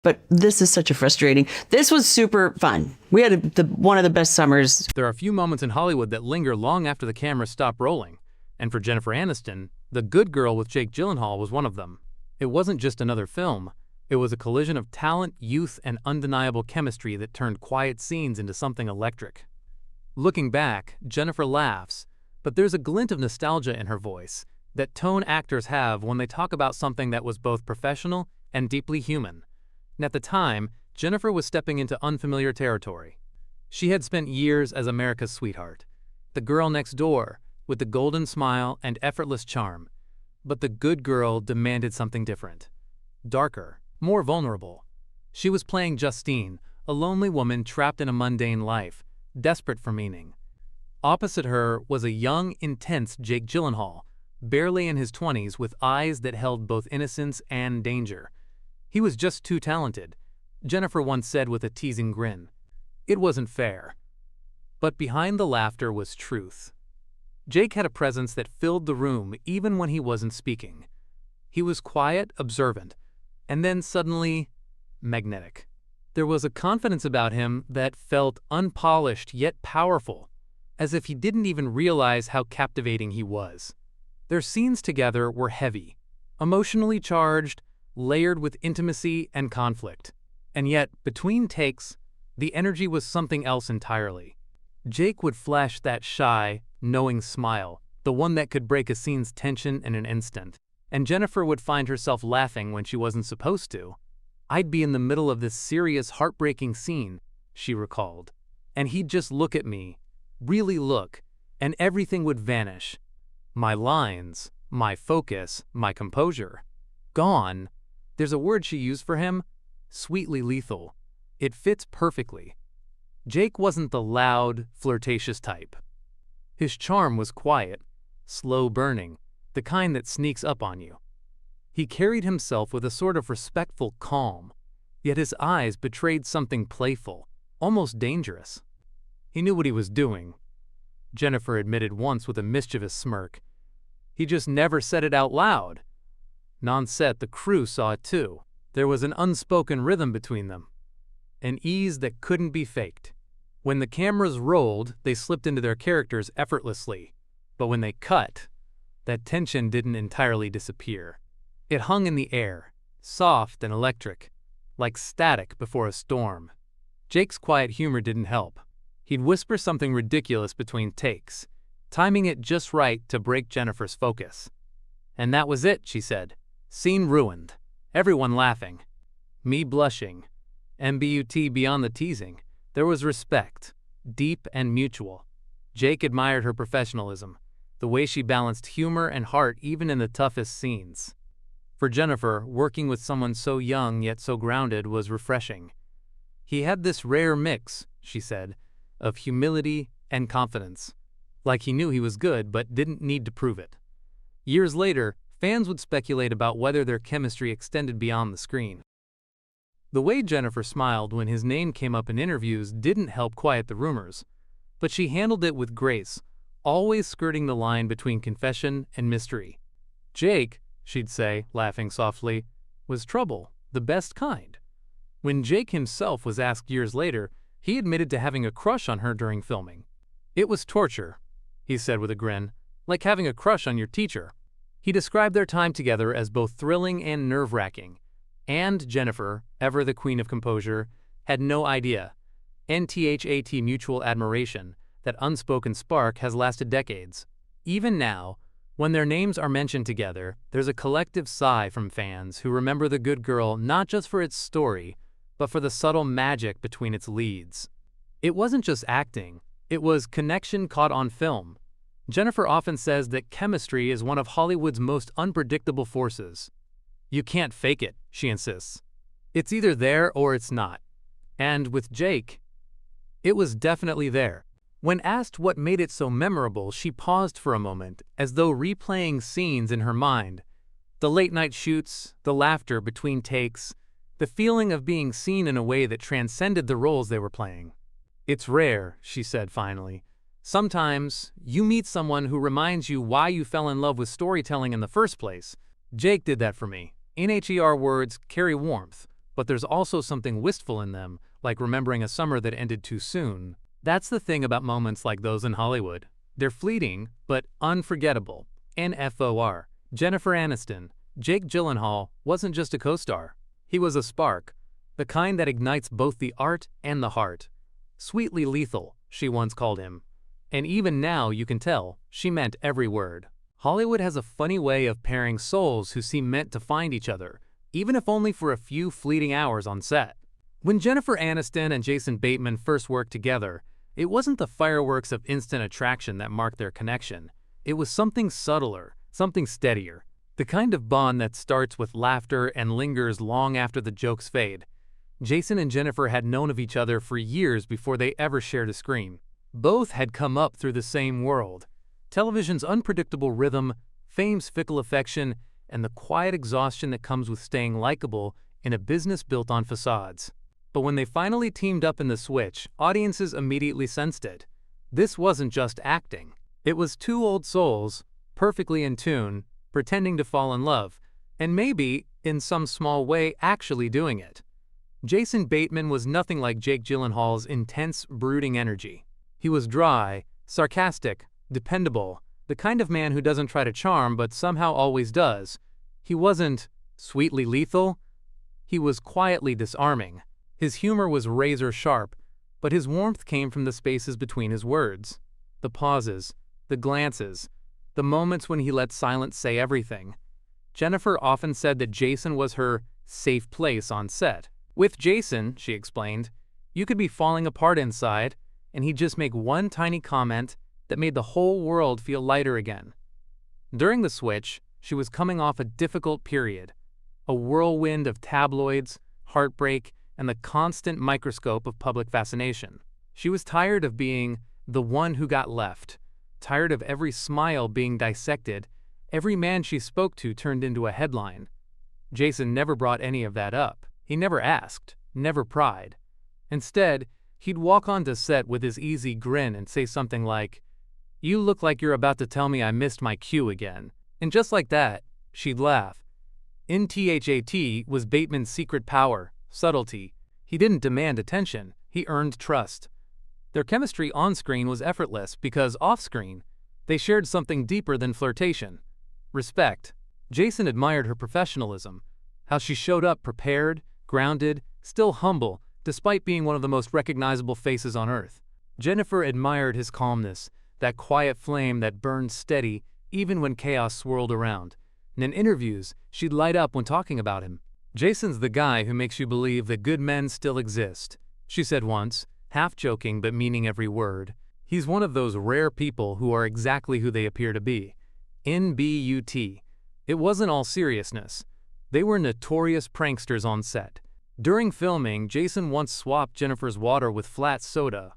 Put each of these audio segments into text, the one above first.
But this is such a frustrating. This was super fun. We had one of the best summers. There are a few moments in Hollywood that linger long after the cameras stop rolling. And for Jennifer Aniston, The Good Girl with Jake Gyllenhaal was one of them. It wasn't just another film. It was a collision of talent, youth, and undeniable chemistry that turned quiet scenes into something electric. Looking back, Jennifer laughs, but there's a glint of nostalgia in her voice that tone actors have when they talk about something that was both professional and deeply human. And at the time, Jennifer was stepping into unfamiliar territory. She had spent years as America's sweetheart, the girl next door, with the golden smile and effortless charm. But the good girl demanded something different. Darker, more vulnerable. She was playing Justine, a lonely woman trapped in a mundane life, desperate for meaning. Opposite her was a young, intense Jake Gyllenhaal, barely in his 20s, with eyes that held both innocence and danger. He was just too talented, Jennifer once said with a teasing grin. It wasn't fair. But behind the laughter was truth. Jake had a presence that filled the room even when he wasn't speaking. He was quiet, observant, and then suddenly magnetic. There was a confidence about him that felt unpolished yet powerful, as if he didn't even realize how captivating he was. Their scenes together were heavy, emotionally charged, layered with intimacy and conflict. And yet, between takes, the energy was something else entirely. Jake would flash that shy, knowing smile, the one that could break a scene's tension in an instant. And Jennifer would find herself laughing when she wasn't supposed to. I'd be in the middle of this serious, heartbreaking scene, she recalled, and he'd just look at me, really look, and everything would vanish. My lines, my focus, my composure. Gone. There's a word she used for him, sweetly lethal. It fits perfectly. Jake wasn't the loud, flirtatious type. His charm was quiet, slow burning, the kind that sneaks up on you. He carried himself with a sort of respectful calm, yet his eyes betrayed something playful, almost dangerous. He knew what he was doing, Jennifer admitted once with a mischievous smirk. He just never said it out loud. On-set, the crew saw it too. There was an unspoken rhythm between them, an ease that couldn't be faked. When the cameras rolled, they slipped into their characters effortlessly. But when they cut, that tension didn't entirely disappear. It hung in the air, soft and electric, like static before a storm. Jake's quiet humor didn't help. He'd whisper something ridiculous between takes, timing it just right to break Jennifer's focus. And that was it, she said. Scene ruined. Everyone laughing. Me blushing. MBUT beyond the teasing. There was respect, deep and mutual. Jake admired her professionalism, the way she balanced humor and heart even in the toughest scenes. For Jennifer, working with someone so young yet so grounded was refreshing. He had this rare mix, she said, of humility and confidence. Like he knew he was good but didn't need to prove it. Years later, fans would speculate about whether their chemistry extended beyond the screen. The way Jennifer smiled when his name came up in interviews didn't help quiet the rumors, but she handled it with grace, always skirting the line between confession and mystery. Jake, she'd say, laughing softly, was trouble, the best kind. When Jake himself was asked years later, he admitted to having a crush on her during filming. It was torture, he said with a grin, like having a crush on your teacher. He described their time together as both thrilling and nerve-wracking. And Jennifer, ever the queen of composure, had no idea. NTHAT mutual admiration, that unspoken spark has lasted decades. Even now, when their names are mentioned together, there's a collective sigh from fans who remember The Good Girl not just for its story, but for the subtle magic between its leads. It wasn't just acting, it was connection caught on film. Jennifer often says that chemistry is one of Hollywood's most unpredictable forces. You can't fake it, she insists. It's either there or it's not. And with Jake, it was definitely there. When asked what made it so memorable, she paused for a moment, as though replaying scenes in her mind. The late-night shoots, the laughter between takes, the feeling of being seen in a way that transcended the roles they were playing. It's rare, she said finally. Sometimes, you meet someone who reminds you why you fell in love with storytelling in the first place. Jake did that for me. NHER words carry warmth, but there's also something wistful in them, like remembering a summer that ended too soon. That's the thing about moments like those in Hollywood. They're fleeting, but unforgettable. NFOR. Jennifer Aniston. Jake Gyllenhaal wasn't just a co-star. He was a spark, the kind that ignites both the art and the heart. Sweetly lethal, she once called him. And even now you can tell, she meant every word. Hollywood has a funny way of pairing souls who seem meant to find each other, even if only for a few fleeting hours on set. When Jennifer Aniston and Jason Bateman first worked together, it wasn't the fireworks of instant attraction that marked their connection. It was something subtler, something steadier. The kind of bond that starts with laughter and lingers long after the jokes fade. Jason and Jennifer had known of each other for years before they ever shared a screen. Both had come up through the same world. Television's unpredictable rhythm, fame's fickle affection, and the quiet exhaustion that comes with staying likable in a business built on facades. But when they finally teamed up in The Switch, audiences immediately sensed it. This wasn't just acting. It was two old souls, perfectly in tune, pretending to fall in love, and maybe, in some small way, actually doing it. Jason Bateman was nothing like Jake Gyllenhaal's intense, brooding energy. He was dry, sarcastic, dependable, the kind of man who doesn't try to charm but somehow always does. He wasn't sweetly lethal. He was quietly disarming. His humor was razor sharp, but his warmth came from the spaces between his words. The pauses, the glances, the moments when he let silence say everything. Jennifer often said that Jason was her safe place on set. With Jason, she explained, you could be falling apart inside, and he'd just make one tiny comment that made the whole world feel lighter again. During The Switch, she was coming off a difficult period, a whirlwind of tabloids, heartbreak, and the constant microscope of public fascination. She was tired of being the one who got left, tired of every smile being dissected, every man she spoke to turned into a headline. Jason never brought any of that up. He never asked, never pried. Instead, he'd walk onto set with his easy grin and say something like, "You look like you're about to tell me I missed my cue again." And just like that, she'd laugh. NTHAT was Bateman's secret power, subtlety. He didn't demand attention, he earned trust. Their chemistry on-screen was effortless because off-screen, they shared something deeper than flirtation. Respect. Jason admired her professionalism, how she showed up prepared, grounded, still humble, despite being one of the most recognizable faces on Earth. Jennifer admired his calmness, that quiet flame that burned steady even when chaos swirled around. And in interviews, she'd light up when talking about him. "Jason's the guy who makes you believe that good men still exist," she said once, half joking but meaning every word. "He's one of those rare people who are exactly who they appear to be." NBUT. It wasn't all seriousness. They were notorious pranksters on set. During filming, Jason once swapped Jennifer's water with flat soda,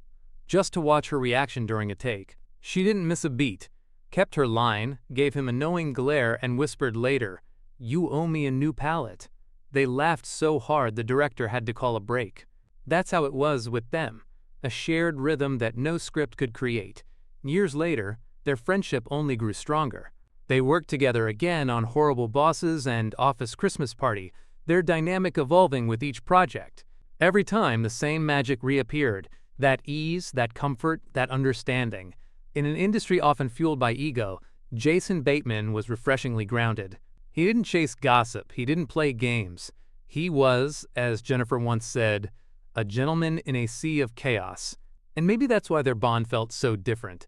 just to watch her reaction during a take. She didn't miss a beat, kept her line, gave him a knowing glare, and whispered later, "You owe me a new palette." They laughed so hard the director had to call a break. That's how it was with them, a shared rhythm that no script could create. Years later, their friendship only grew stronger. They worked together again on Horrible Bosses and Office Christmas Party, their dynamic evolving with each project. Every time the same magic reappeared, that ease, that comfort, that understanding. In an industry often fueled by ego, Jason Bateman was refreshingly grounded. He didn't chase gossip, he didn't play games. He was, as Jennifer once said, a gentleman in a sea of chaos. And maybe that's why their bond felt so different.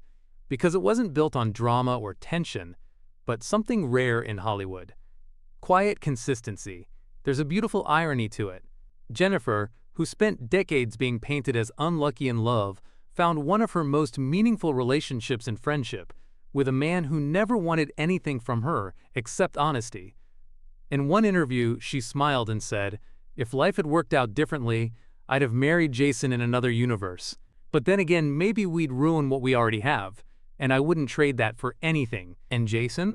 Because it wasn't built on drama or tension, but something rare in Hollywood. Quiet consistency. There's a beautiful irony to it. Jennifer, who spent decades being painted as unlucky in love, found one of her most meaningful relationships in friendship, with a man who never wanted anything from her except honesty. In one interview, she smiled and said, "If life had worked out differently, I'd have married Jason in another universe. But then again, maybe we'd ruin what we already have, and I wouldn't trade that for anything." And Jason?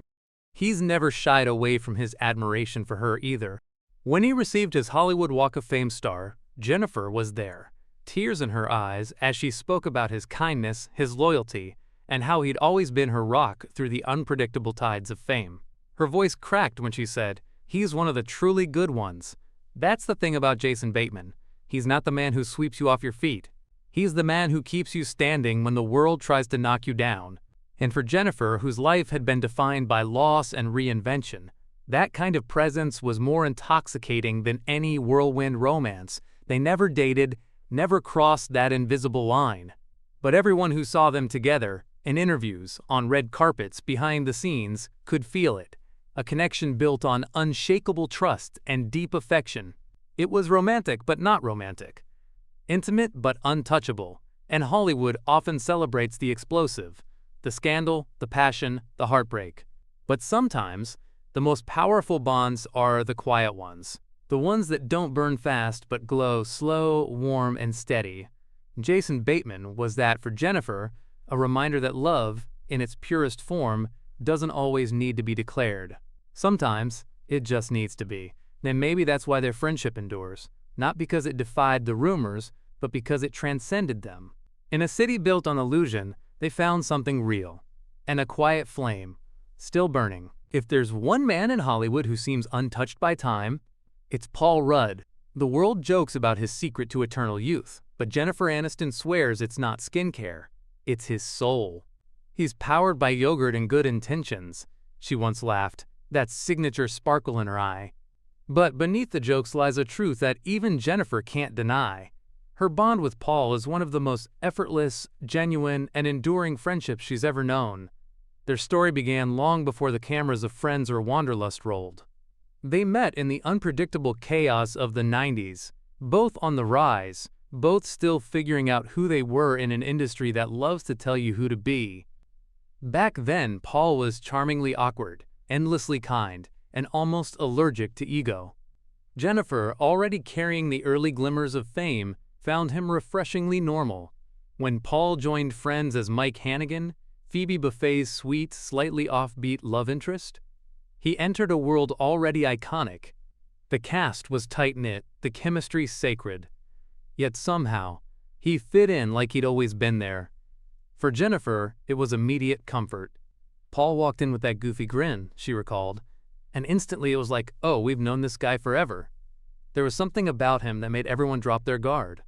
He's never shied away from his admiration for her either. When he received his Hollywood Walk of Fame star, Jennifer was there, tears in her eyes as she spoke about his kindness, his loyalty, and how he'd always been her rock through the unpredictable tides of fame. Her voice cracked when she said, "He's one of the truly good ones." That's the thing about Jason Bateman. He's not the man who sweeps you off your feet. He's the man who keeps you standing when the world tries to knock you down. And for Jennifer, whose life had been defined by loss and reinvention, that kind of presence was more intoxicating than any whirlwind romance. They never dated, never crossed that invisible line. But everyone who saw them together, in interviews, on red carpets, behind the scenes, could feel it. A connection built on unshakable trust and deep affection. It was romantic but not romantic. Intimate but untouchable. And Hollywood often celebrates the explosive, the scandal, the passion, the heartbreak. But sometimes, the most powerful bonds are the quiet ones. The ones that don't burn fast but glow slow, warm, and steady. Jason Bateman was that for Jennifer, a reminder that love, in its purest form, doesn't always need to be declared. Sometimes, it just needs to be. And maybe that's why their friendship endures. Not because it defied the rumors, but because it transcended them. In a city built on illusion, they found something real. And a quiet flame, still burning. If there's one man in Hollywood who seems untouched by time, it's Paul Rudd. The world jokes about his secret to eternal youth, but Jennifer Aniston swears it's not skincare. It's his soul. He's powered by yogurt and good intentions, she once laughed, that signature sparkle in her eye. But beneath the jokes lies a truth that even Jennifer can't deny. Her bond with Paul is one of the most effortless, genuine, and enduring friendships she's ever known. Their story began long before the cameras of Friends or Wanderlust rolled. They met in the unpredictable chaos of the 90s, both on the rise, both still figuring out who they were in an industry that loves to tell you who to be. Back then, Paul was charmingly awkward, endlessly kind, and almost allergic to ego. Jennifer, already carrying the early glimmers of fame, found him refreshingly normal. When Paul joined Friends as Mike Hannigan, Phoebe Buffay's sweet, slightly offbeat love interest, he entered a world already iconic. The cast was tight-knit, the chemistry sacred. Yet somehow, he fit in like he'd always been there. For Jennifer, it was immediate comfort. Paul walked in with that goofy grin, she recalled, and instantly it was like, oh, we've known this guy forever. There was something about him that made everyone drop their guard.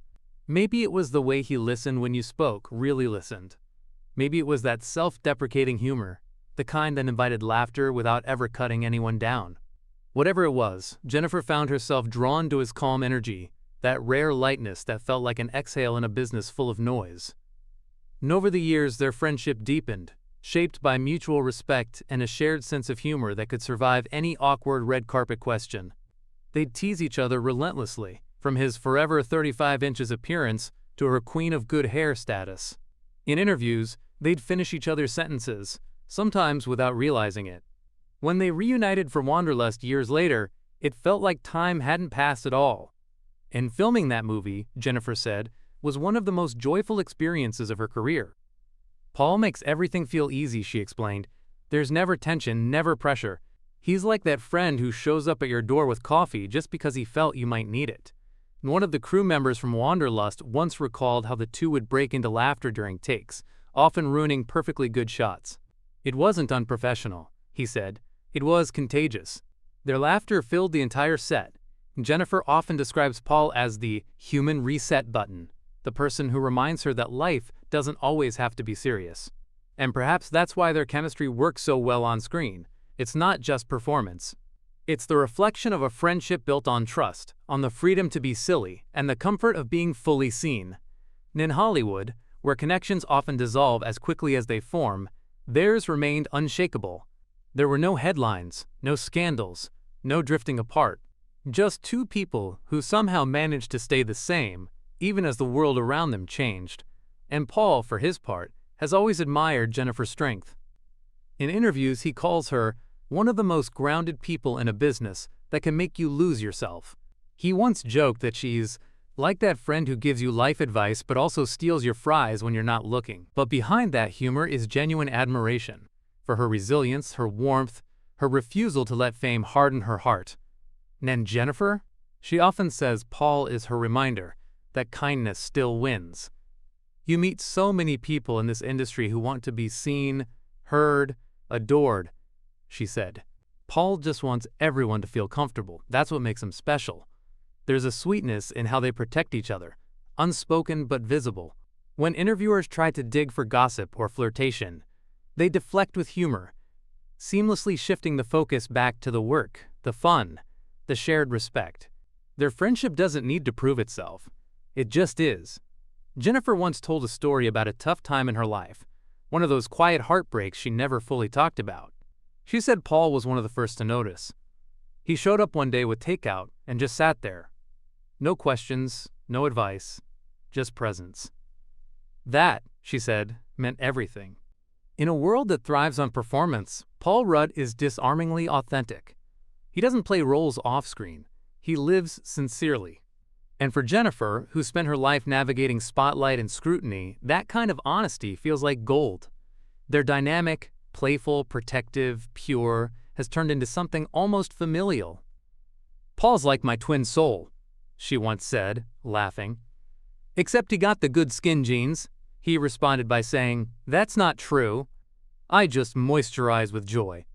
Maybe it was the way he listened when you spoke, really listened. Maybe it was that self-deprecating humor, the kind that invited laughter without ever cutting anyone down. Whatever it was, Jennifer found herself drawn to his calm energy, that rare lightness that felt like an exhale in a business full of noise. And over the years, their friendship deepened, shaped by mutual respect and a shared sense of humor that could survive any awkward red carpet question. They'd tease each other relentlessly, from his forever 35 inches appearance to her queen of good hair status. In interviews, they'd finish each other's sentences, sometimes without realizing it. When they reunited for Wanderlust years later, it felt like time hadn't passed at all. And filming that movie, Jennifer said, was one of the most joyful experiences of her career. Paul makes everything feel easy, she explained. There's never tension, never pressure. He's like that friend who shows up at your door with coffee just because he felt you might need it. And one of the crew members from Wanderlust once recalled how the two would break into laughter during takes, often ruining perfectly good shots. It wasn't unprofessional, he said. It was contagious. Their laughter filled the entire set. Jennifer often describes Paul as the human reset button, the person who reminds her that life doesn't always have to be serious. And perhaps that's why their chemistry works so well on screen. It's not just performance. It's the reflection of a friendship built on trust, on the freedom to be silly, and the comfort of being fully seen. And in Hollywood, where connections often dissolve as quickly as they form, theirs remained unshakable. There were no headlines, no scandals, no drifting apart. Just two people who somehow managed to stay the same, even as the world around them changed. And Paul, for his part, has always admired Jennifer's strength. In interviews, he calls her one of the most grounded people in a business that can make you lose yourself. He once joked that she's like that friend who gives you life advice but also steals your fries when you're not looking. But behind that humor is genuine admiration for her resilience, her warmth, her refusal to let fame harden her heart. And Jennifer? She often says Paul is her reminder that kindness still wins. You meet so many people in this industry who want to be seen, heard, adored, she said. Paul just wants everyone to feel comfortable. That's what makes him special. There's a sweetness in how they protect each other, unspoken but visible. When interviewers try to dig for gossip or flirtation, they deflect with humor, seamlessly shifting the focus back to the work, the fun, the shared respect. Their friendship doesn't need to prove itself. It just is. Jennifer once told a story about a tough time in her life, one of those quiet heartbreaks she never fully talked about. She said Paul was one of the first to notice. He showed up one day with takeout and just sat there. No questions, no advice, just presence. That, she said, meant everything. In a world that thrives on performance, Paul Rudd is disarmingly authentic. He doesn't play roles off-screen. He lives sincerely. And for Jennifer, who spent her life navigating spotlight and scrutiny, that kind of honesty feels like gold. Their dynamic, playful, protective, pure, has turned into something almost familial. "Paul's like my twin soul," she once said, laughing. "Except he got the good skin genes," he responded by saying, "That's not true. I just moisturize with joy."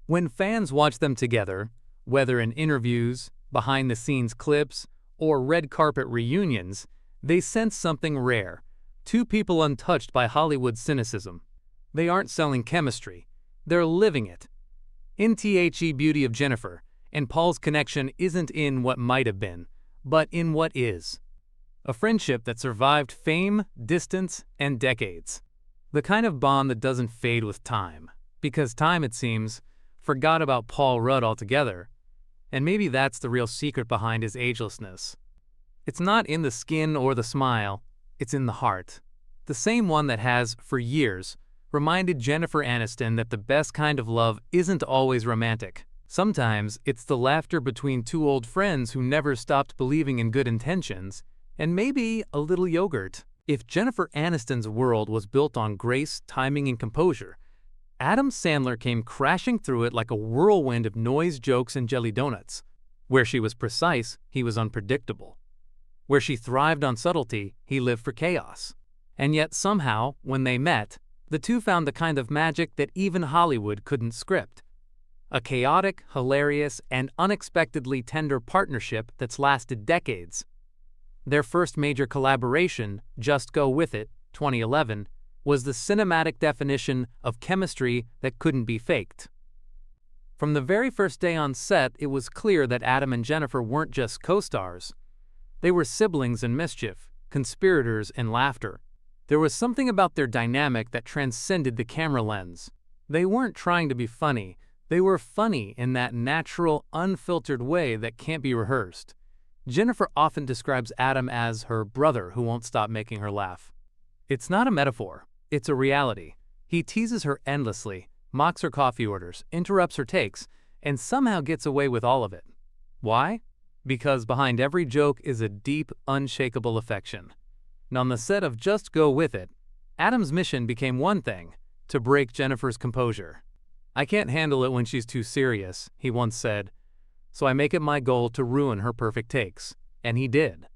When fans watch them together, whether in interviews, behind-the-scenes clips, or red carpet reunions, they sense something rare. Two people untouched by Hollywood cynicism. They aren't selling chemistry. They're living it. In The Beauty of Jennifer, and Paul's connection isn't in what might have been, but in what is. A friendship that survived fame, distance, and decades. The kind of bond that doesn't fade with time. Because time, it seems, forgot about Paul Rudd altogether. And maybe that's the real secret behind his agelessness. It's not in the skin or the smile, it's in the heart. The same one that has, for years, reminded Jennifer Aniston that the best kind of love isn't always romantic. Sometimes it's the laughter between two old friends who never stopped believing in good intentions, and maybe a little yogurt. If Jennifer Aniston's world was built on grace, timing, and composure, Adam Sandler came crashing through it like a whirlwind of noise, jokes, and jelly donuts. Where she was precise, he was unpredictable. Where she thrived on subtlety, he lived for chaos. And yet somehow, when they met, the two found the kind of magic that even Hollywood couldn't script. A chaotic, hilarious, and unexpectedly tender partnership that's lasted decades. Their first major collaboration, Just Go With It, 2011, was the cinematic definition of chemistry that couldn't be faked. From the very first day on set, it was clear that Adam and Jennifer weren't just co-stars. They were siblings in mischief, conspirators in laughter. There was something about their dynamic that transcended the camera lens. They weren't trying to be funny. They were funny in that natural, unfiltered way that can't be rehearsed. Jennifer often describes Adam as her brother who won't stop making her laugh. It's not a metaphor. It's a reality. He teases her endlessly, mocks her coffee orders, interrupts her takes, and somehow gets away with all of it. Why? Because behind every joke is a deep, unshakable affection. And on the set of Just Go With It, Adam's mission became one thing: to break Jennifer's composure. "I can't handle it when she's too serious," he once said, "so I make it my goal to ruin her perfect takes." And he did.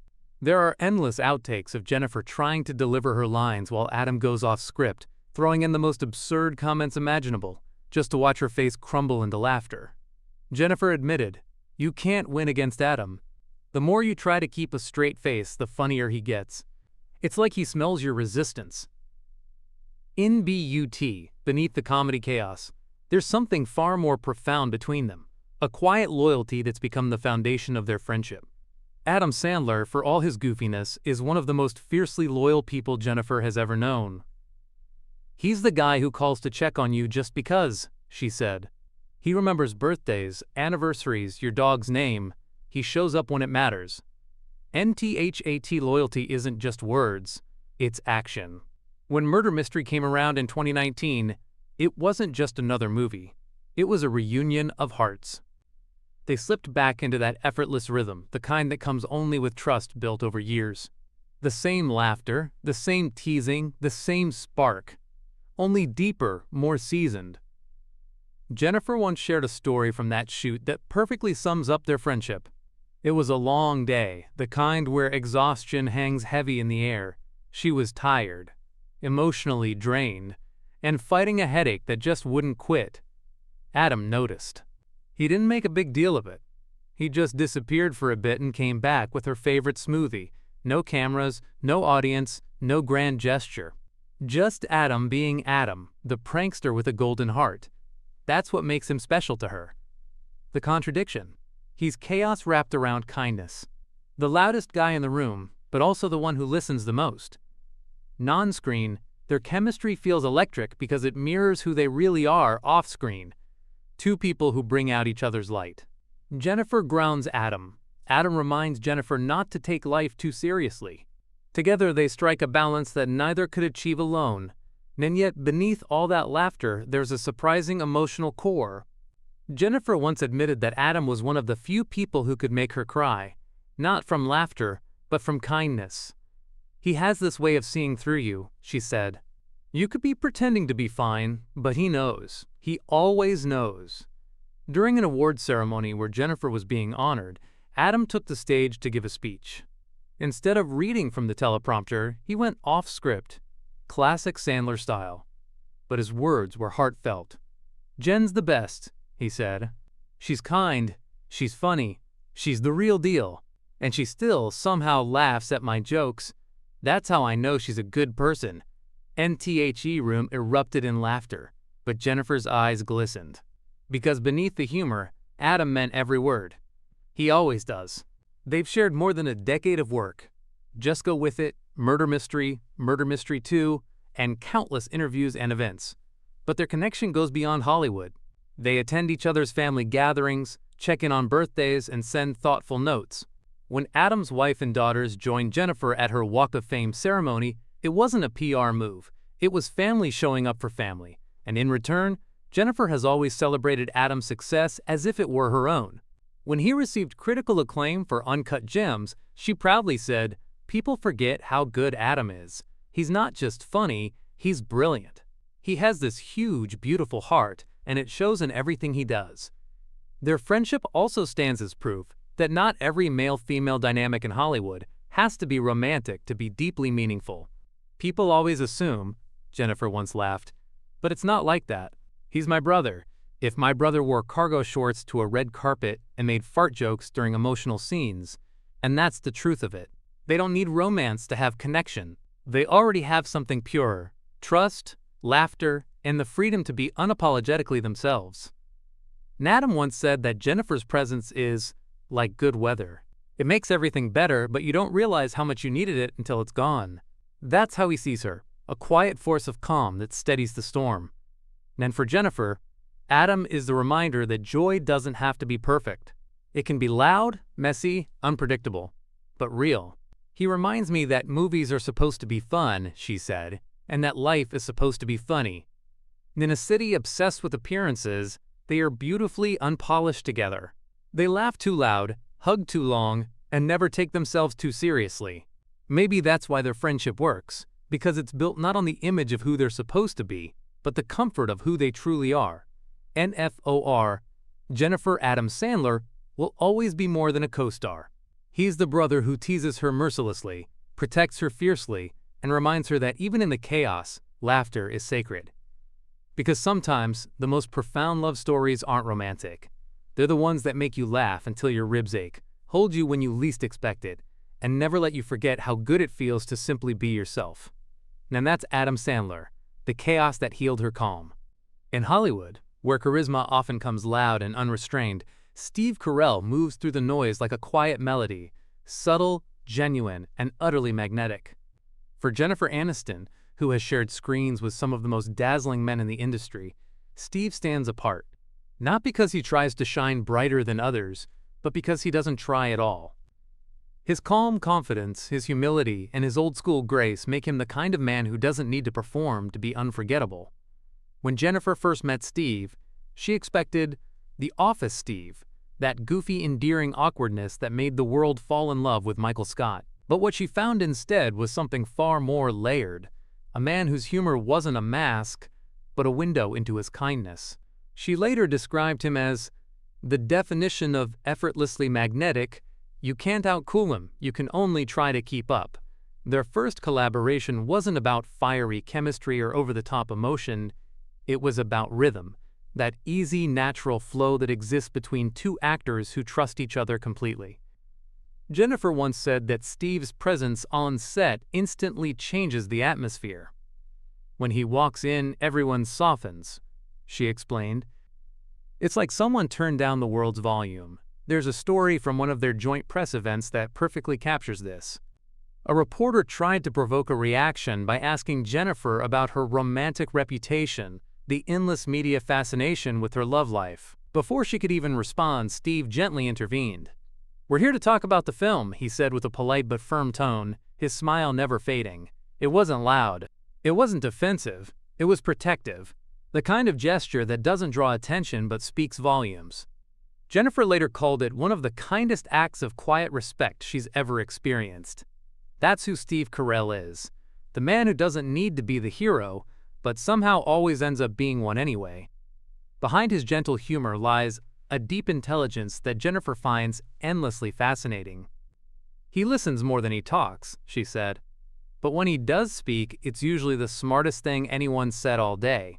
There are endless outtakes of Jennifer trying to deliver her lines while Adam goes off script, throwing in the most absurd comments imaginable, just to watch her face crumble into laughter. Jennifer admitted, "You can't win against Adam. The more you try to keep a straight face, the funnier he gets. It's like he smells your resistance." In BUT, beneath the comedy chaos, there's something far more profound between them, a quiet loyalty that's become the foundation of their friendship. Adam Sandler, for all his goofiness, is one of the most fiercely loyal people Jennifer has ever known. "He's the guy who calls to check on you just because," she said. "He remembers birthdays, anniversaries, your dog's name. He shows up when it matters." NTHAT loyalty isn't just words, it's action. When Murder Mystery came around in 2019, it wasn't just another movie. It was a reunion of hearts. They slipped back into that effortless rhythm, the kind that comes only with trust built over years. The same laughter, the same teasing, the same spark. Only deeper, more seasoned. Jennifer once shared a story from that shoot that perfectly sums up their friendship. It was a long day, the kind where exhaustion hangs heavy in the air. She was tired, emotionally drained, and fighting a headache that just wouldn't quit. Adam noticed. He didn't make a big deal of it. He just disappeared for a bit and came back with her favorite smoothie. No cameras, no audience, no grand gesture. Just Adam being Adam, the prankster with a golden heart. That's what makes him special to her. The contradiction. He's chaos wrapped around kindness. The loudest guy in the room, but also the one who listens the most. Non-screen, their chemistry feels electric because it mirrors who they really are off-screen. Two people who bring out each other's light. Jennifer grounds Adam. Adam reminds Jennifer not to take life too seriously. Together they strike a balance that neither could achieve alone. And yet beneath all that laughter, there's a surprising emotional core. Jennifer once admitted that Adam was one of the few people who could make her cry. Not from laughter, but from kindness. He has this way of seeing through you, she said. You could be pretending to be fine, but he knows. He always knows. During an awards ceremony where Jennifer was being honored, Adam took the stage to give a speech. Instead of reading from the teleprompter, he went off script, classic Sandler style. But his words were heartfelt. Jen's the best, he said. She's kind, she's funny, she's the real deal, and she still somehow laughs at my jokes. That's how I know she's a good person. NTHE room erupted in laughter, but Jennifer's eyes glistened. Because beneath the humor, Adam meant every word. He always does. They've shared more than a decade of work. Just Go With It, Murder Mystery 2, and countless interviews and events. But their connection goes beyond Hollywood. They attend each other's family gatherings, check in on birthdays, and send thoughtful notes. When Adam's wife and daughters joined Jennifer at her Walk of Fame ceremony, it wasn't a PR move. It was family showing up for family. And in return, Jennifer has always celebrated Adam's success as if it were her own. When he received critical acclaim for Uncut Gems, she proudly said, "People forget how good Adam is. He's not just funny, he's brilliant. He has this huge, beautiful heart, and it shows in everything he does." Their friendship also stands as proof that not every male-female dynamic in Hollywood has to be romantic to be deeply meaningful. People always assume, Jennifer once laughed, but it's not like that. He's my brother. If my brother wore cargo shorts to a red carpet and made fart jokes during emotional scenes, and that's the truth of it. They don't need romance to have connection. They already have something pure, trust, laughter, and the freedom to be unapologetically themselves. Adam once said that Jennifer's presence is like good weather. It makes everything better, but you don't realize how much you needed it until it's gone. That's how he sees her, a quiet force of calm that steadies the storm. And for Jennifer, Adam is the reminder that joy doesn't have to be perfect. It can be loud, messy, unpredictable, but real. He reminds me that movies are supposed to be fun, she said, and that life is supposed to be funny. In a city obsessed with appearances, they are beautifully unpolished together. They laugh too loud, hug too long, and never take themselves too seriously. Maybe that's why their friendship works, because it's built not on the image of who they're supposed to be, but the comfort of who they truly are. NFOR, Jennifer Adam Sandler will always be more than a co-star. He's the brother who teases her mercilessly, protects her fiercely, and reminds her that even in the chaos, laughter is sacred. Because sometimes, the most profound love stories aren't romantic. They're the ones that make you laugh until your ribs ache, hold you when you least expect it, and never let you forget how good it feels to simply be yourself. And that's Adam Sandler, the chaos that healed her calm. In Hollywood, where charisma often comes loud and unrestrained, Steve Carell moves through the noise like a quiet melody, subtle, genuine, and utterly magnetic. For Jennifer Aniston, who has shared screens with some of the most dazzling men in the industry, Steve stands apart. Not because he tries to shine brighter than others, but because he doesn't try at all. His calm confidence, his humility, and his old-school grace make him the kind of man who doesn't need to perform to be unforgettable. When Jennifer first met Steve, she expected the Office Steve, that goofy, endearing awkwardness that made the world fall in love with Michael Scott. But what she found instead was something far more layered, a man whose humor wasn't a mask, but a window into his kindness. She later described him as the definition of effortlessly magnetic. You can't outcool him, you can only try to keep up. Their first collaboration wasn't about fiery chemistry or over-the-top emotion, it was about rhythm. that easy, natural flow that exists between two actors who trust each other completely. Jennifer once said that Steve's presence on set instantly changes the atmosphere. When he walks in, everyone softens, she explained. It's like someone turned down the world's volume. There's a story from one of their joint press events that perfectly captures this. A reporter tried to provoke a reaction by asking Jennifer about her romantic reputation, the endless media fascination with her love life. Before she could even respond, Steve gently intervened. "We're here to talk about the film," he said with a polite but firm tone, his smile never fading. It wasn't loud. It wasn't offensive. It was protective. The kind of gesture that doesn't draw attention but speaks volumes. Jennifer later called it one of the kindest acts of quiet respect she's ever experienced. That's who Steve Carell is. The man who doesn't need to be the hero, but somehow always ends up being one anyway. Behind his gentle humor lies a deep intelligence that Jennifer finds endlessly fascinating. "He listens more than he talks," she said. "But when he does speak, it's usually the smartest thing anyone's said all day."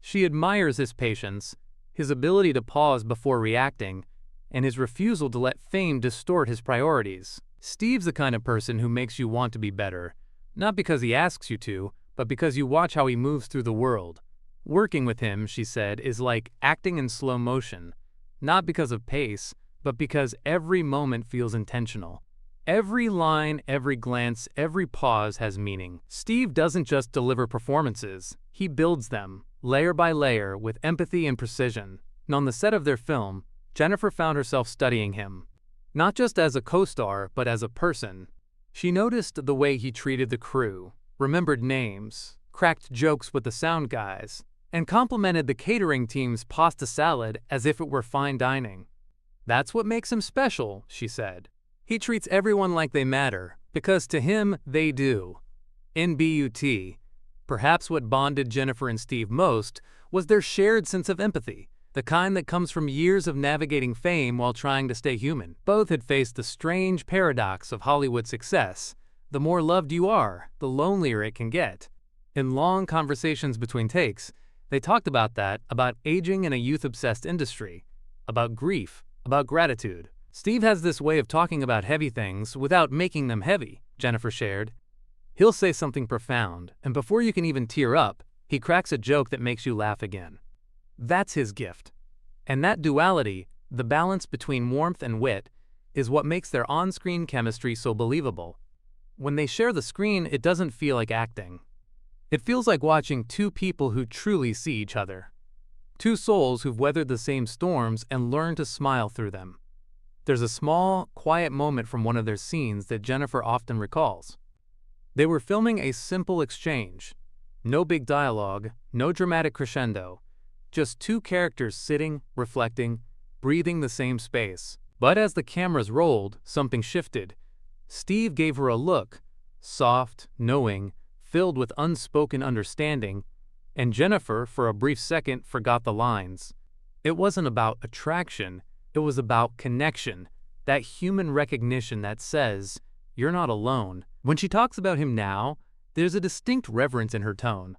She admires his patience, his ability to pause before reacting, and his refusal to let fame distort his priorities. Steve's the kind of person who makes you want to be better, not because he asks you to, but because you watch how he moves through the world. Working with him, she said, is like acting in slow motion, not because of pace, but because every moment feels intentional. Every line, every glance, every pause has meaning. Steve doesn't just deliver performances, he builds them, layer by layer, with empathy and precision. And on the set of their film, Jennifer found herself studying him, not just as a co-star, but as a person. She noticed the way he treated the crew, remembered names, cracked jokes with the sound guys, and complimented the catering team's pasta salad as if it were fine dining. "That's what makes him special," she said. "He treats everyone like they matter, because to him, they do." In BUT, perhaps what bonded Jennifer and Steve most was their shared sense of empathy, the kind that comes from years of navigating fame while trying to stay human. Both had faced the strange paradox of Hollywood success. The more loved you are, the lonelier it can get. In long conversations between takes, they talked about that, about aging in a youth-obsessed industry, about grief, about gratitude. "Steve has this way of talking about heavy things without making them heavy," Jennifer shared. "He'll say something profound, and before you can even tear up, he cracks a joke that makes you laugh again. That's his gift." And that duality, the balance between warmth and wit, is what makes their on-screen chemistry so believable. When they share the screen, it doesn't feel like acting. It feels like watching two people who truly see each other. Two souls who've weathered the same storms and learned to smile through them. There's a small, quiet moment from one of their scenes that Jennifer often recalls. They were filming a simple exchange. No big dialogue, no dramatic crescendo. Just two characters sitting, reflecting, breathing the same space. But as the cameras rolled, something shifted. Steve gave her a look, soft, knowing, filled with unspoken understanding, and Jennifer, for a brief second, forgot the lines. It wasn't about attraction, it was about connection, that human recognition that says, "You're not alone." When she talks about him now, there's a distinct reverence in her tone.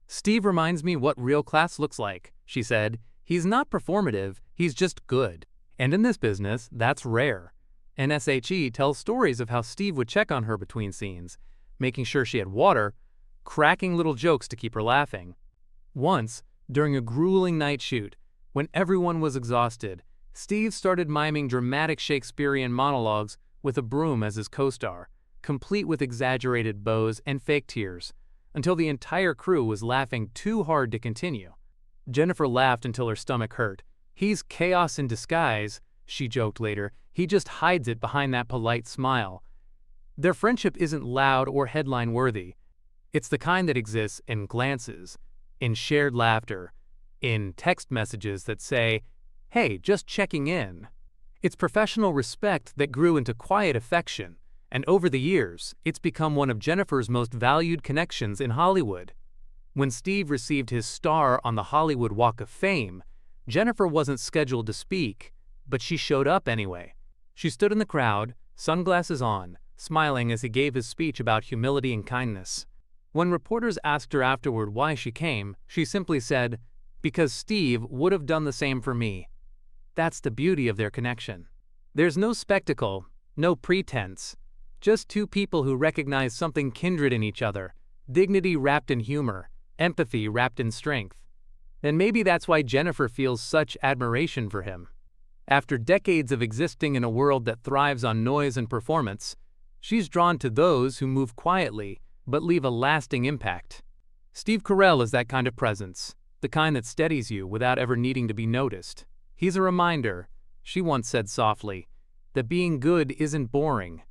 "Steve reminds me what real class looks like," she said. "He's not performative, he's just good." And in this business, that's rare. NSHE tells stories of how Steve would check on her between scenes, making sure she had water, cracking little jokes to keep her laughing. Once, during a grueling night shoot, when everyone was exhausted, Steve started miming dramatic Shakespearean monologues with a broom as his co-star, complete with exaggerated bows and fake tears, until the entire crew was laughing too hard to continue. Jennifer laughed until her stomach hurt. "He's chaos in disguise," she joked later. "He just hides it behind that polite smile." Their friendship isn't loud or headline-worthy. It's the kind that exists in glances, in shared laughter, in text messages that say, "Hey, just checking in." It's professional respect that grew into quiet affection, and over the years, it's become one of Jennifer's most valued connections in Hollywood. When Steve received his star on the Hollywood Walk of Fame, Jennifer wasn't scheduled to speak, but she showed up anyway. She stood in the crowd, sunglasses on, smiling as he gave his speech about humility and kindness. When reporters asked her afterward why she came, she simply said, because Steve would have done the same for me. That's the beauty of their connection. There's no spectacle, no pretense, just two people who recognize something kindred in each other, dignity wrapped in humor, empathy wrapped in strength. And maybe that's why Jennifer feels such admiration for him. After decades of existing in a world that thrives on noise and performance, she's drawn to those who move quietly but leave a lasting impact. Steve Carell is that kind of presence, the kind that steadies you without ever needing to be noticed. He's a reminder, she once said softly, that being good isn't boring.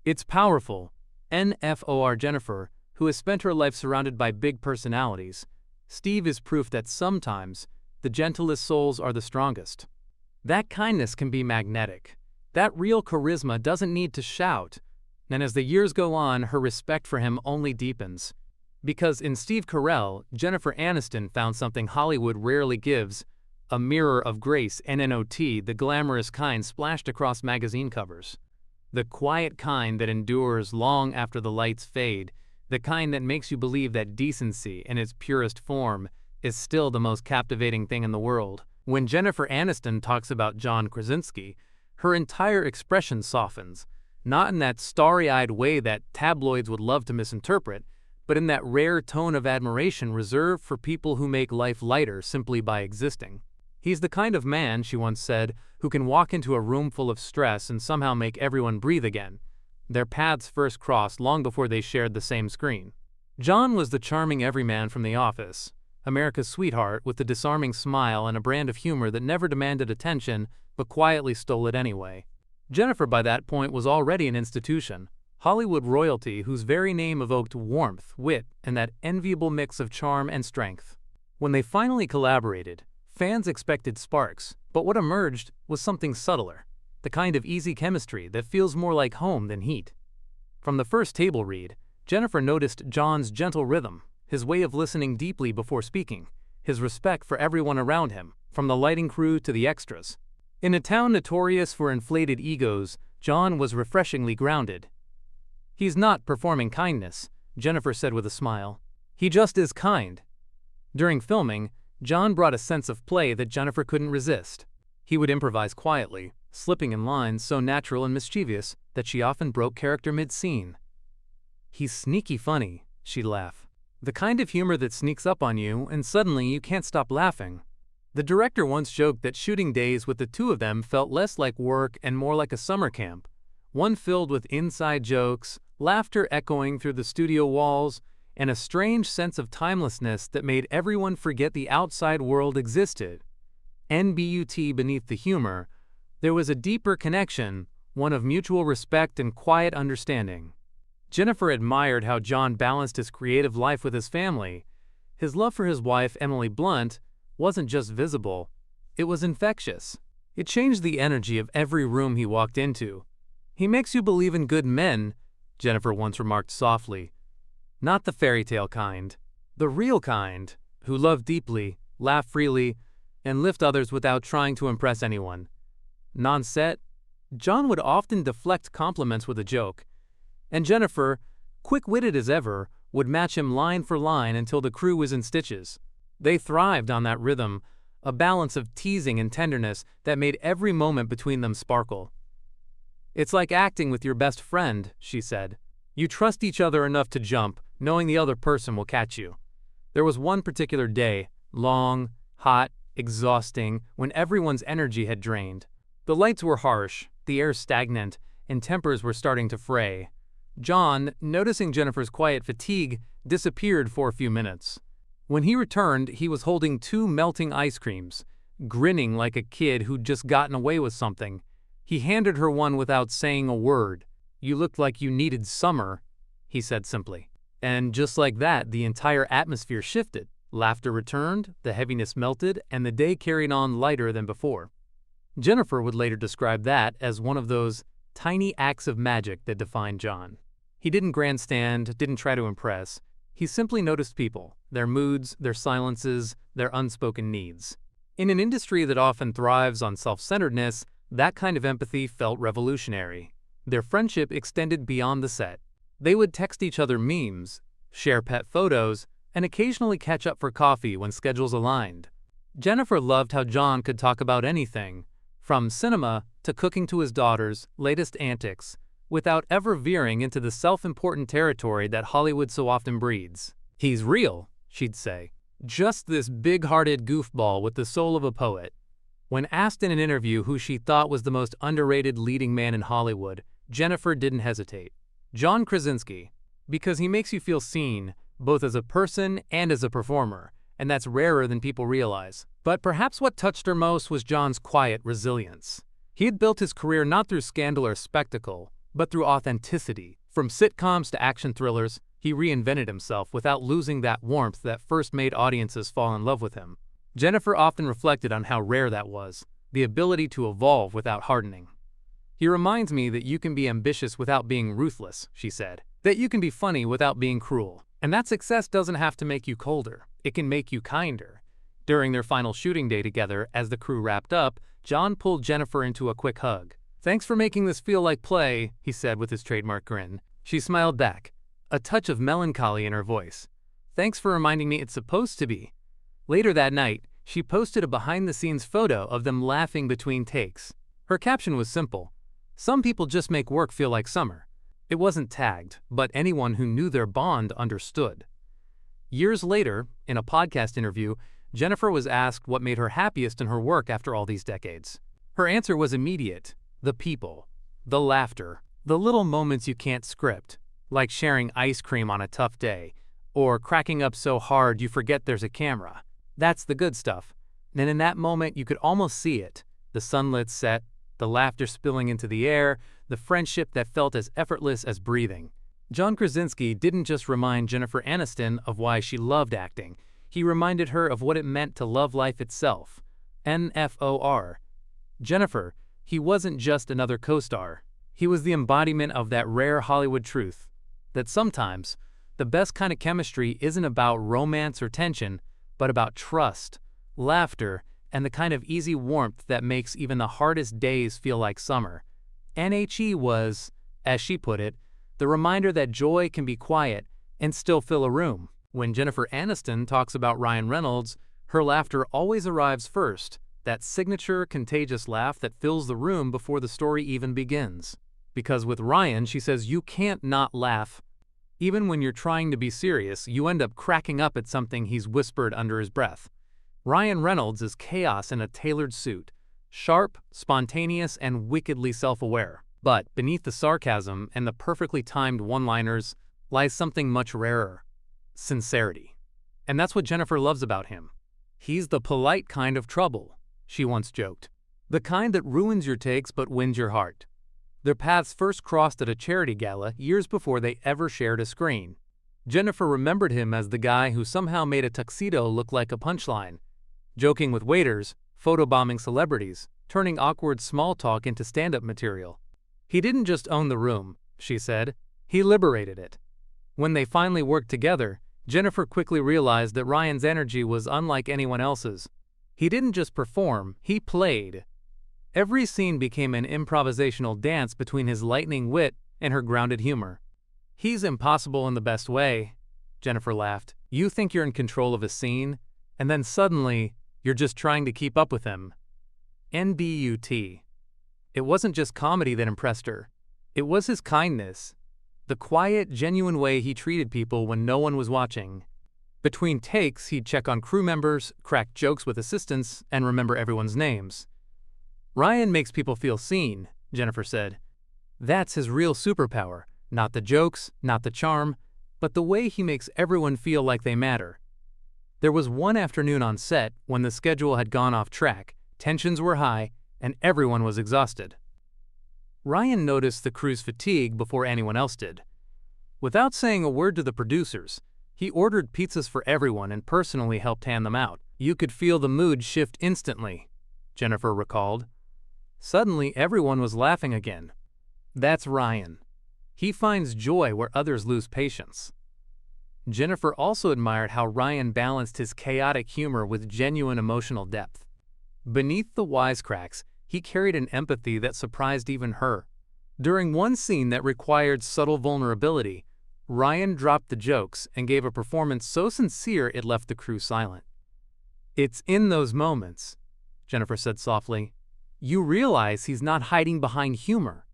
It's powerful. NFOR Jennifer, who has spent her life surrounded by big personalities, Steve is proof that sometimes the gentlest souls are the strongest. That kindness can be magnetic. That real charisma doesn't need to shout. And as the years go on, her respect for him only deepens. Because in Steve Carell, Jennifer Aniston found something Hollywood rarely gives, a mirror of grace, NNOT, the glamorous kind splashed across magazine covers. The quiet kind that endures long after the lights fade, the kind that makes you believe that decency in its purest form is still the most captivating thing in the world. When Jennifer Aniston talks about John Krasinski, her entire expression softens, not in that starry-eyed way that tabloids would love to misinterpret, but in that rare tone of admiration reserved for people who make life lighter simply by existing. He's the kind of man, she once said, who can walk into a room full of stress and somehow make everyone breathe again. Their paths first crossed long before they shared the same screen. John was the charming everyman from The Office, America's sweetheart with the disarming smile and a brand of humor that never demanded attention but quietly stole it anyway. Jennifer by that point was already an institution, Hollywood royalty whose very name evoked warmth, wit, and that enviable mix of charm and strength. When they finally collaborated, fans expected sparks, but what emerged was something subtler, the kind of easy chemistry that feels more like home than heat. From the first table read, Jennifer noticed John's gentle rhythm, his way of listening deeply before speaking, his respect for everyone around him, from the lighting crew to the extras. In a town notorious for inflated egos, John was refreshingly grounded. "He's not performing kindness," Jennifer said with a smile. "He just is kind." During filming, John brought a sense of play that Jennifer couldn't resist. He would improvise quietly, slipping in lines so natural and mischievous that she often broke character mid-scene. "He's sneaky funny," she'd laugh. "The kind of humor that sneaks up on you and suddenly you can't stop laughing." The director once joked that shooting days with the two of them felt less like work and more like a summer camp, one filled with inside jokes, laughter echoing through the studio walls, and a strange sense of timelessness that made everyone forget the outside world existed. NBUT beneath the humor, there was a deeper connection, one of mutual respect and quiet understanding. Jennifer admired how John balanced his creative life with his family. His love for his wife, Emily Blunt, wasn't just visible, it was infectious. It changed the energy of every room he walked into. "He makes you believe in good men," Jennifer once remarked softly. "Not the fairy tale kind. The real kind, who love deeply, laugh freely, and lift others without trying to impress anyone." Non-set, John would often deflect compliments with a joke, and Jennifer, quick-witted as ever, would match him line for line until the crew was in stitches. They thrived on that rhythm, a balance of teasing and tenderness that made every moment between them sparkle. "It's like acting with your best friend," she said. "You trust each other enough to jump, knowing the other person will catch you." There was one particular day, long, hot, exhausting, when everyone's energy had drained. The lights were harsh, the air stagnant, and tempers were starting to fray. John, noticing Jennifer's quiet fatigue, disappeared for a few minutes. When he returned, he was holding 2 melting ice creams, grinning like a kid who'd just gotten away with something. He handed her one without saying a word. "You looked like you needed summer," he said simply. And just like that, the entire atmosphere shifted. Laughter returned, the heaviness melted, and the day carried on lighter than before. Jennifer would later describe that as one of those tiny acts of magic that defined John. He didn't grandstand, didn't try to impress. He simply noticed people, their moods, their silences, their unspoken needs. In an industry that often thrives on self-centeredness, that kind of empathy felt revolutionary. Their friendship extended beyond the set. They would text each other memes, share pet photos, and occasionally catch up for coffee when schedules aligned. Jennifer loved how John could talk about anything, from cinema to cooking to his daughter's latest antics, without ever veering into the self-important territory that Hollywood so often breeds. "He's real," she'd say. "Just this big-hearted goofball with the soul of a poet." When asked in an interview who she thought was the most underrated leading man in Hollywood, Jennifer didn't hesitate. John Krasinski, because he makes you feel seen, both as a person and as a performer, and that's rarer than people realize. But perhaps what touched her most was John's quiet resilience. He had built his career not through scandal or spectacle, but through authenticity. From sitcoms to action thrillers, he reinvented himself without losing that warmth that first made audiences fall in love with him. Jennifer often reflected on how rare that was, the ability to evolve without hardening. "He reminds me that you can be ambitious without being ruthless," she said. "That you can be funny without being cruel. And that success doesn't have to make you colder. It can make you kinder." During their final shooting day together, as the crew wrapped up, John pulled Jennifer into a quick hug. "Thanks for making this feel like play," he said with his trademark grin. She smiled back, a touch of melancholy in her voice. "Thanks for reminding me it's supposed to be." Later that night, she posted a behind-the-scenes photo of them laughing between takes. Her caption was simple: "Some people just make work feel like summer." It wasn't tagged, but anyone who knew their bond understood. Years later, in a podcast interview, Jennifer was asked what made her happiest in her work after all these decades. Her answer was immediate: the people, the laughter, the little moments you can't script, like sharing ice cream on a tough day, or cracking up so hard you forget there's a camera. That's the good stuff. And in that moment, you could almost see it: the sunlit set, the laughter spilling into the air, the friendship that felt as effortless as breathing. John Krasinski didn't just remind Jennifer Aniston of why she loved acting. He reminded her of what it meant to love life itself. NFOR. Jennifer, he wasn't just another co-star. He was the embodiment of that rare Hollywood truth, that sometimes the best kind of chemistry isn't about romance or tension, but about trust, laughter, and the kind of easy warmth that makes even the hardest days feel like summer. NHE was, as she put it, the reminder that joy can be quiet and still fill a room. When Jennifer Aniston talks about Ryan Reynolds, her laughter always arrives first, that signature contagious laugh that fills the room before the story even begins. Because with Ryan, she says you can't not laugh. Even when you're trying to be serious, you end up cracking up at something he's whispered under his breath. Ryan Reynolds is chaos in a tailored suit, sharp, spontaneous, and wickedly self-aware. But beneath the sarcasm and the perfectly timed one-liners lies something much rarer: sincerity. And that's what Jennifer loves about him. "He's the polite kind of trouble," she once joked. "The kind that ruins your takes but wins your heart." Their paths first crossed at a charity gala years before they ever shared a screen. Jennifer remembered him as the guy who somehow made a tuxedo look like a punchline, joking with waiters, photobombing celebrities, turning awkward small talk into stand-up material. "He didn't just own the room," she said, "he liberated it." When they finally worked together, Jennifer quickly realized that Ryan's energy was unlike anyone else's. He didn't just perform, he played. Every scene became an improvisational dance between his lightning wit and her grounded humor. "He's impossible in the best way," Jennifer laughed. "You think you're in control of a scene, and then suddenly, you're just trying to keep up with him." NBUT. It wasn't just comedy that impressed her. It was his kindness. The quiet, genuine way he treated people when no one was watching. Between takes, he'd check on crew members, crack jokes with assistants, and remember everyone's names. "Ryan makes people feel seen," Jennifer said. "That's his real superpower. Not the jokes, not the charm, but the way he makes everyone feel like they matter." There was one afternoon on set when the schedule had gone off track, tensions were high, and everyone was exhausted. Ryan noticed the crew's fatigue before anyone else did. Without saying a word to the producers, he ordered pizzas for everyone and personally helped hand them out. "You could feel the mood shift instantly," Jennifer recalled. Suddenly, everyone was laughing again. That's Ryan. He finds joy where others lose patience. Jennifer also admired how Ryan balanced his chaotic humor with genuine emotional depth. Beneath the wisecracks, he carried an empathy that surprised even her. During one scene that required subtle vulnerability, Ryan dropped the jokes and gave a performance so sincere it left the crew silent. "It's in those moments," Jennifer said softly, "you realize he's not hiding behind humor.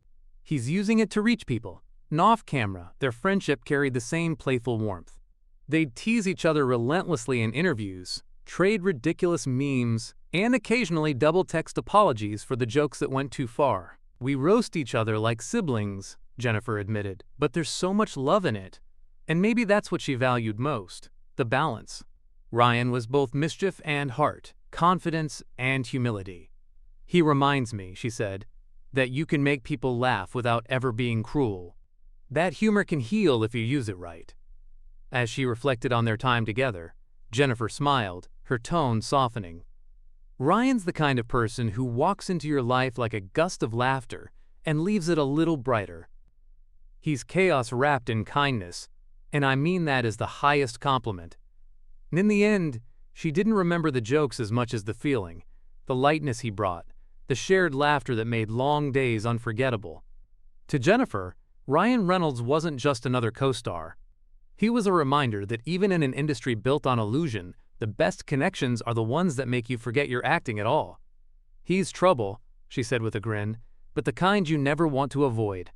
He's using it to reach people." And off camera, their friendship carried the same playful warmth. They'd tease each other relentlessly in interviews, trade ridiculous memes, and occasionally double-text apologies for the jokes that went too far. "We roast each other like siblings," Jennifer admitted, "but there's so much love in it." And maybe that's what she valued most, the balance. Ryan was both mischief and heart, confidence and humility. "He reminds me," she said, "that you can make people laugh without ever being cruel. That humor can heal if you use it right." As she reflected on their time together, Jennifer smiled, her tone softening. "Ryan's the kind of person who walks into your life like a gust of laughter and leaves it a little brighter. He's chaos wrapped in kindness, and I mean that as the highest compliment." And in the end, she didn't remember the jokes as much as the feeling, the lightness he brought, the shared laughter that made long days unforgettable. To Jennifer, Ryan Reynolds wasn't just another co-star. He was a reminder that even in an industry built on illusion, the best connections are the ones that make you forget you're acting at all. "He's trouble," she said with a grin, "but the kind you never want to avoid."